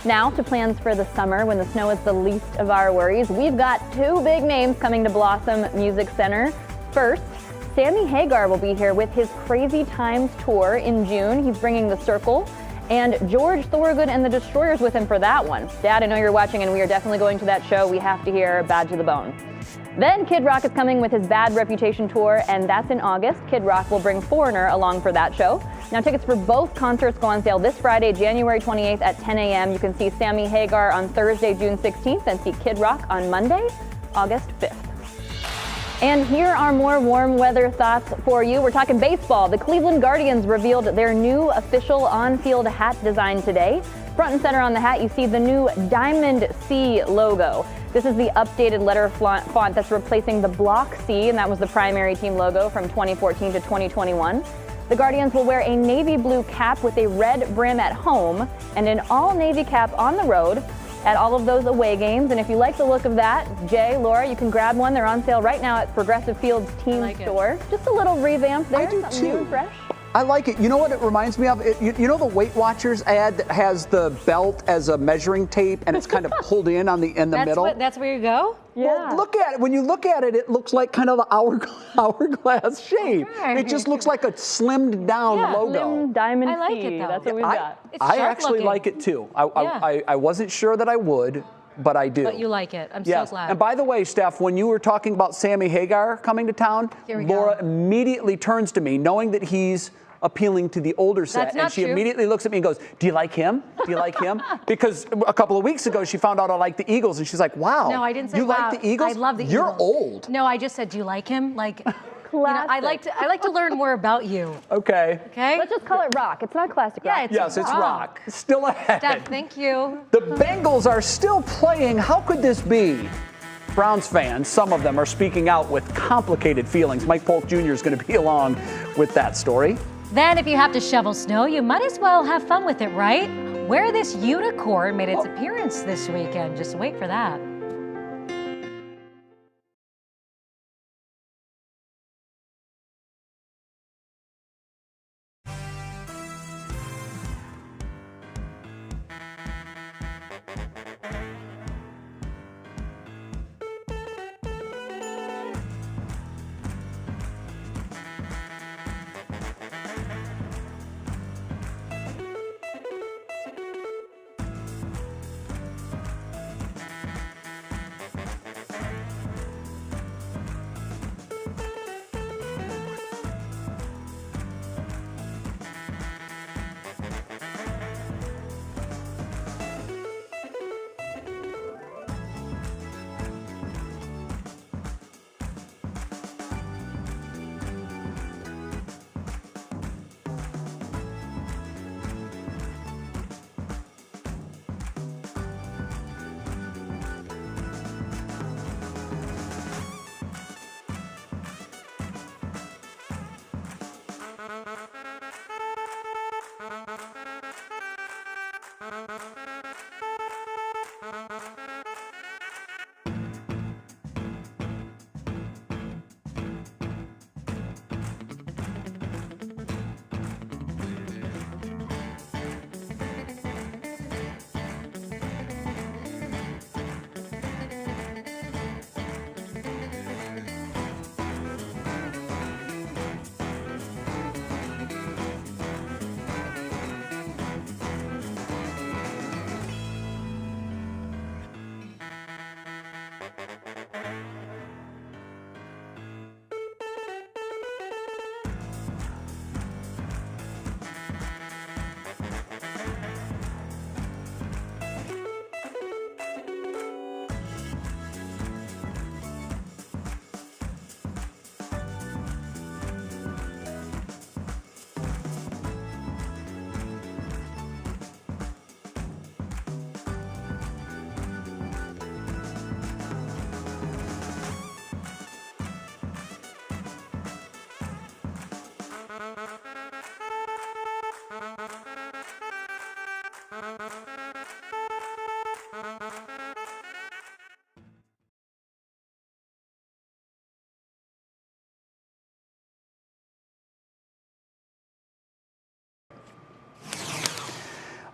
Now to plans for the summer when the snow is the least of our worries. We've got 2 big names coming to Blossom Music Center. First, Sammy Hagar will be here with his Crazy Times tour in June. He's bringing The Circle, and George Thorogood and the Destroyers with him for that one. Dad, I know you're watching, and we are definitely going to that show. We have to hear Bad to the Bone. Then Kid Rock is coming with his Bad Reputation tour, and that's in August. Kid Rock will bring Foreigner along for that show. Now, tickets for both concerts go on sale this Friday, January 28th at 10 a.m. You can see Sammy Hagar on Thursday, June 16th, and see Kid Rock on Monday, August 5th. And here are more warm weather thoughts for you. We're talking baseball. The Cleveland Guardians revealed their new official on-field hat design today. Front and center on the hat, you see the new Diamond C logo. This is the updated letter font that's replacing the Block C, and that was the primary team logo from 2014 to 2021. The Guardians will wear a navy blue cap with a red brim at home and an all-navy cap on the road at all of those away games. And if you like the look of that, Jay, Laura, you can grab one. They're on sale right now at Progressive Fields Team Store. Just a little revamp there. I do something too. New and fresh. I like it. You know what it reminds me of? You know the Weight Watchers ad that has the belt as a measuring tape and it's kind of pulled in the middle? That's where you go? Yeah. Well, look at it. When you look at it, it looks like kind of an hourglass shape. Okay. It just looks like a slimmed down logo. Slim Diamond I like C. it, though. That's what we've got. It's I sharp actually looking. like it too. I wasn't sure that I would, but I do. But you like it. I'm Yes. so glad. And by the way, Steph, when you were talking about Sammy Hagar coming to town, Here we go. Laura immediately turns to me, knowing that he's appealing to the older set. That's not and she true. immediately looks at me and goes, do you like him? Do you like him? Because a couple of weeks ago, she found out I like the Eagles, and she's like, wow. No, I didn't say you wow. like the Eagles? I love the You're Eagles. old. No, I just said, do you like him? Like, I like to learn more about you. Okay. Okay? Let's just call it rock. It's not classic rock. Yeah, it's Yes, it's rock. Still ahead. Steph, thank you. The Bengals are still playing. How could this be? Browns fans, some of them are speaking out with complicated feelings. Mike Polk Jr. is going to be along with that story. Then if you have to shovel snow, you might as well have fun with it, right? Where this unicorn made its appearance this weekend. Just wait for that.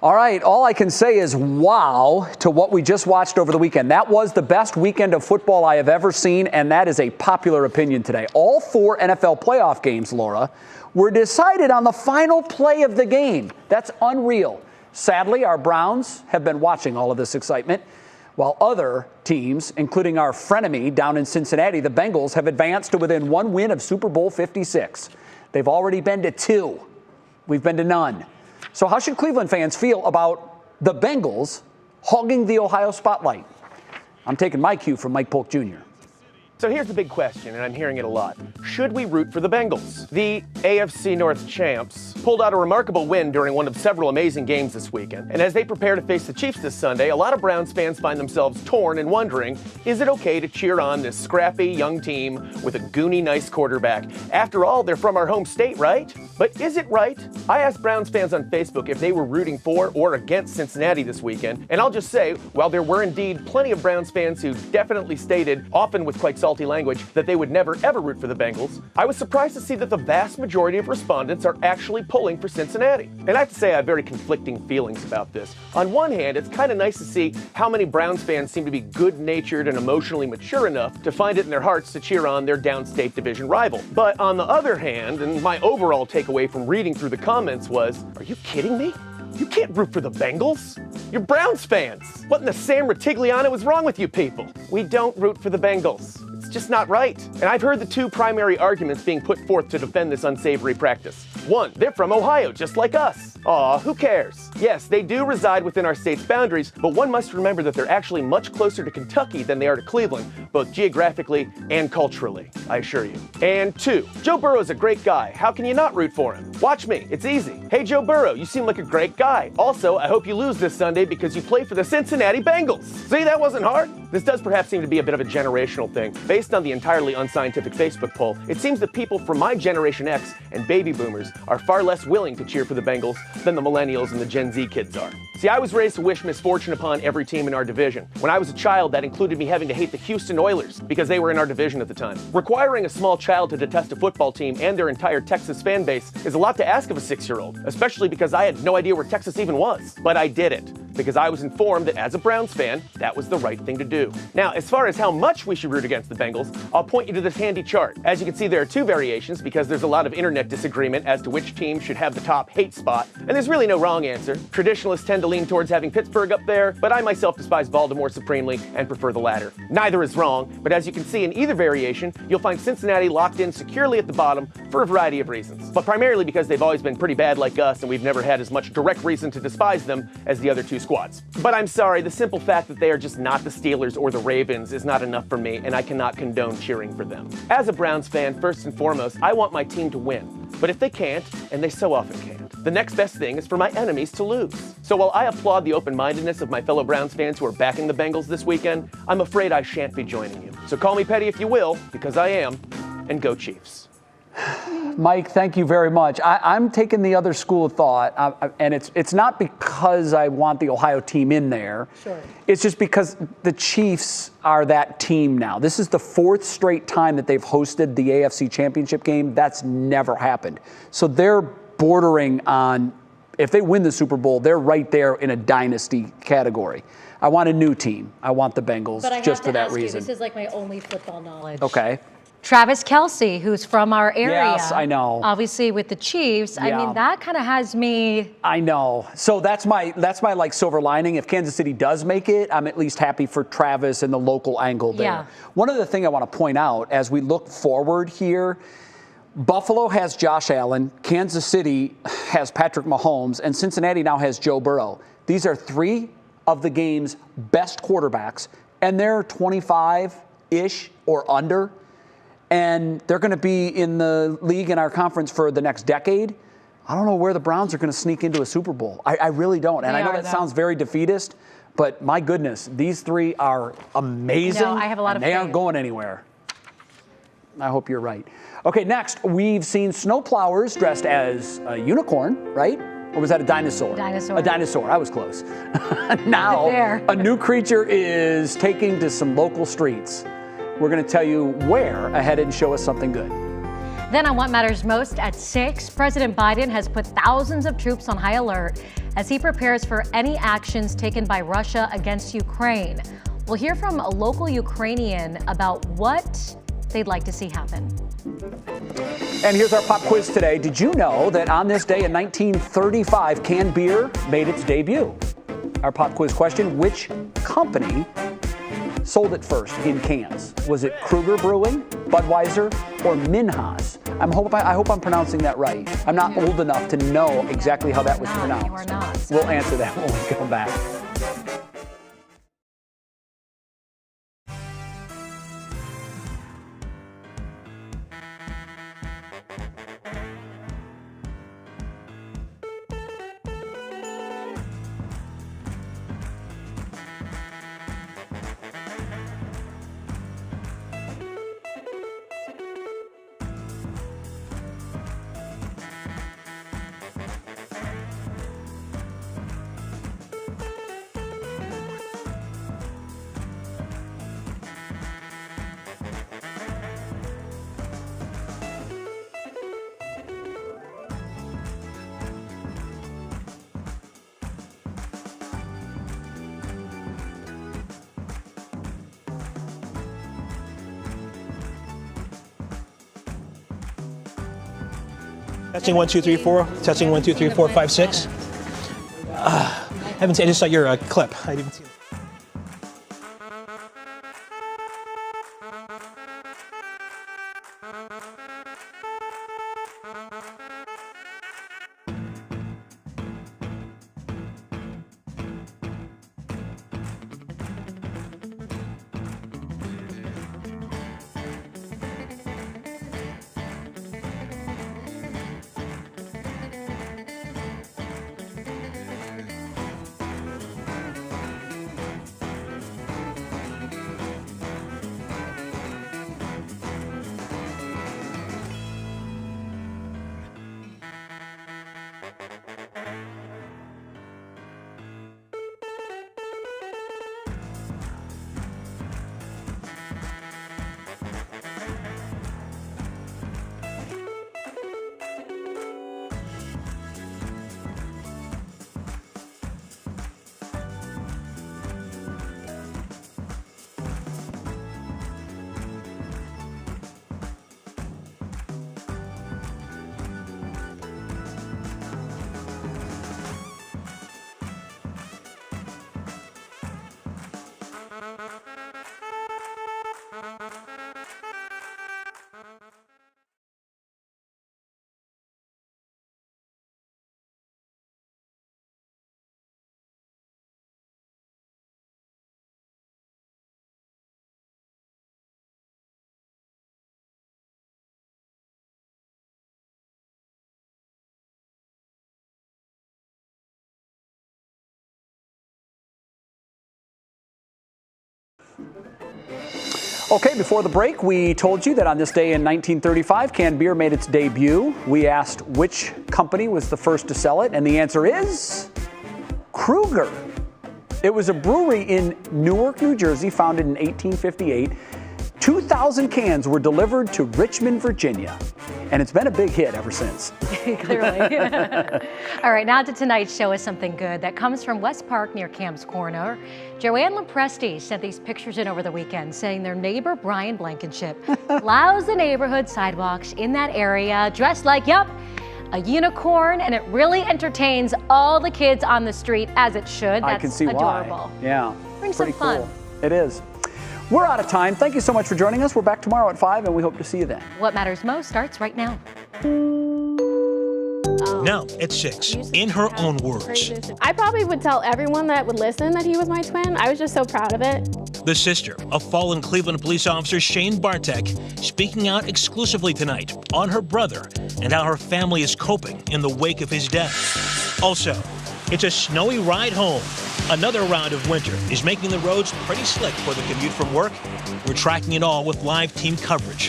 All right, all I can say is wow to what we just watched over the weekend. That was the best weekend of football I have ever seen, and that is a popular opinion today. All 4 NFL playoff games, Laura, were decided on the final play of the game. That's unreal. Sadly, our Browns have been watching all of this excitement, while other teams, including our frenemy down in Cincinnati, the Bengals, have advanced to within 1 win of Super Bowl 56. They've already been to 2. We've been to none. So how should Cleveland fans feel about the Bengals hogging the Ohio spotlight? I'm taking my cue from Mike Polk Jr. So here's the big question, and I'm hearing it a lot. Should we root for the Bengals? The AFC North champs pulled out a remarkable win during one of several amazing games this weekend. And as they prepare to face the Chiefs this Sunday, a lot of Browns fans find themselves torn and wondering, is it okay to cheer on this scrappy young team with a goony nice quarterback? After all, they're from our home state, right? But is it right? I asked Browns fans on Facebook if they were rooting for or against Cincinnati this weekend, and I'll just say, while there were indeed plenty of Browns fans who definitely stated, often with quite salty language, that they would never ever root for the Bengals, I was surprised to see that the vast majority of respondents are actually pulling for Cincinnati. And I have to say I have very conflicting feelings about this. On one hand, it's kind of nice to see how many Browns fans seem to be good-natured and emotionally mature enough to find it in their hearts to cheer on their downstate division rival. But on the other hand, and my overall takeaway from reading through the comments was, are you kidding me? You can't root for the Bengals. You're Browns fans. What in the Sam Ratigliano is wrong with you people? We don't root for the Bengals. It's just not right. And I've heard the 2 primary arguments being put forth to defend this unsavory practice. 1, they're from Ohio, just like us. Aw, who cares? Yes, they do reside within our state's boundaries, but one must remember that they're actually much closer to Kentucky than they are to Cleveland, both geographically and culturally, I assure you. And 2, Joe Burrow's a great guy. How can you not root for him? Watch me, it's easy. Hey, Joe Burrow, you seem like a great guy. Also, I hope you lose this Sunday because you play for the Cincinnati Bengals. See, that wasn't hard. This does perhaps seem to be a bit of a generational thing. Based on the entirely unscientific Facebook poll, it seems that people from my Generation X and baby boomers are far less willing to cheer for the Bengals than the millennials and the Gen Z kids are. See, I was raised to wish misfortune upon every team in our division. When I was a child, that included me having to hate the Houston Oilers because they were in our division at the time. Requiring a small child to detest a football team and their entire Texas fan base is a lot to ask of a 6-year-old, especially because I had no idea where Texas even was. But I did it because I was informed that as a Browns fan, that was the right thing to do. Now, as far as how much we should root against the Bengals, I'll point you to this handy chart. As you can see, there are 2 variations because there's a lot of internet disagreement as to which team should have the top hate spot, and there's really no wrong answer. Traditionalists tend to lean towards having Pittsburgh up there, but I myself despise Baltimore supremely and prefer the latter. Neither is wrong, but as you can see in either variation, you'll find Cincinnati locked in securely at the bottom for a variety of reasons, but primarily because they've always been pretty bad like us and we've never had as much direct reason to despise them as the other 2 squads. But I'm sorry, the simple fact that they are just not the Steelers or the Ravens is not enough for me, and I cannot condone cheering for them. As a Browns fan, first and foremost, I want my team to win. But if they can't, and they so often can't, the next best thing is for my enemies to lose. So while I applaud the open-mindedness of my fellow Browns fans who are backing the Bengals this weekend, I'm afraid I shan't be joining you. So call me petty if you will, because I am, and go Chiefs. Mike, thank you very much. I'm taking the other school of thought, and it's not because I want the Ohio team in there. Sure. It's just because the Chiefs are that team now. This is the 4th straight time that they've hosted the AFC Championship game. That's never happened. So they're bordering on, if they win the Super Bowl, they're right there in a dynasty category. I want a new team. I want the Bengals just for that reason. This is like my only football knowledge. Okay. Travis Kelce, who's from our area. Yes, I know. Obviously with the Chiefs. Yeah. I mean, that kind of has me. I know. So that's my like silver lining. If Kansas City does make it, I'm at least happy for Travis and the local angle there. Yeah. One other thing I want to point out as we look forward here, Buffalo has Josh Allen, Kansas City has Patrick Mahomes, and Cincinnati now has Joe Burrow. These are 3 of the game's best quarterbacks, and they're 25-ish or under. And they're going to be in the league in our conference for the next decade. I don't know where the Browns are going to sneak into a Super Bowl. I really don't. And I know that sounds very defeatist, but my goodness, these 3 are amazing. No, I have a lot of faith. They aren't going anywhere. I hope you're right. Okay, next, we've seen snowplowers dressed as a unicorn, right? Or was that a dinosaur? Dinosaur. A dinosaur. I was close. Now, a new creature is taking to some local streets. We're going to tell you where ahead and show us something good. Then on What Matters Most at 6, President Biden has put thousands of troops on high alert as he prepares for any actions taken by Russia against Ukraine. We'll hear from a local Ukrainian about what they'd like to see happen. And here's our pop quiz today. Did you know that on this day in 1935, canned beer made its debut? Our pop quiz question, which company sold it first in cans? Was it Kruger Brewing, Budweiser, or Minhas? I hope I'm pronouncing that right. I'm not old enough to know exactly how that was pronounced. You are not. We'll answer that when we come back. Testing 1 2 3 4. Testing 1 2 3 4 5 6. Haven't seen. I just saw your clip. I didn't see it. Okay, before the break, we told you that on this day in 1935, canned beer made its debut. We asked which company was the first to sell it, and the answer is Kruger. It was a brewery in Newark, New Jersey, founded in 1858. 2,000 cans were delivered to Richmond, Virginia, and it's been a big hit ever since. Clearly. All right, now to tonight's show is something good that comes from West Park near Camps Corner. Joanne Lampresti sent these pictures in over the weekend saying their neighbor Brian Blankenship plows the neighborhood sidewalks in that area dressed like, yep, a unicorn, and it really entertains all the kids on the street as it should. That's I can see adorable. Why. Yeah. Bring some fun. Cool. It is. We're out of time. Thank you so much for joining us. We're back tomorrow at 5, and we hope to see you then. What Matters Most starts right now. Now at 6, in her own words. I probably would tell everyone that would listen that he was my twin. I was just so proud of it. The sister of fallen Cleveland police officer Shane Bartek speaking out exclusively tonight on her brother and how her family is coping in the wake of his death. Also, it's a snowy ride home. Another round of winter is making the roads pretty slick for the commute from work. We're tracking it all with live team coverage.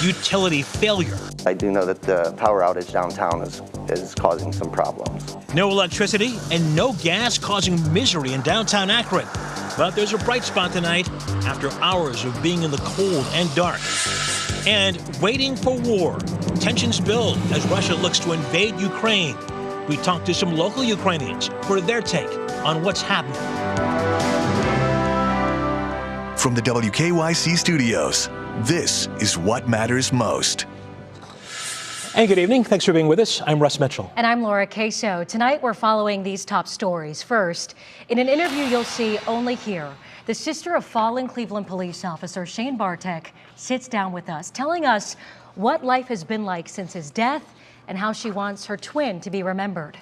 Utility failure. I do know that the power outage downtown is causing some problems. No electricity and no gas causing misery in downtown Akron. But there's a bright spot tonight after hours of being in the cold and dark. And waiting for war. tensions build as Russia looks to invade Ukraine. We talked to some local Ukrainians for their take on what's happening. From the WKYC studios, this is What Matters Most. And good evening. Thanks for being with us. I'm Russ Mitchell. And I'm Laura Queso. Tonight we're following these top stories. First, in an interview you'll see only here, the sister of fallen Cleveland police officer Shane Bartek sits down with us, telling us what life has been like since his death and how she wants her twin to be remembered.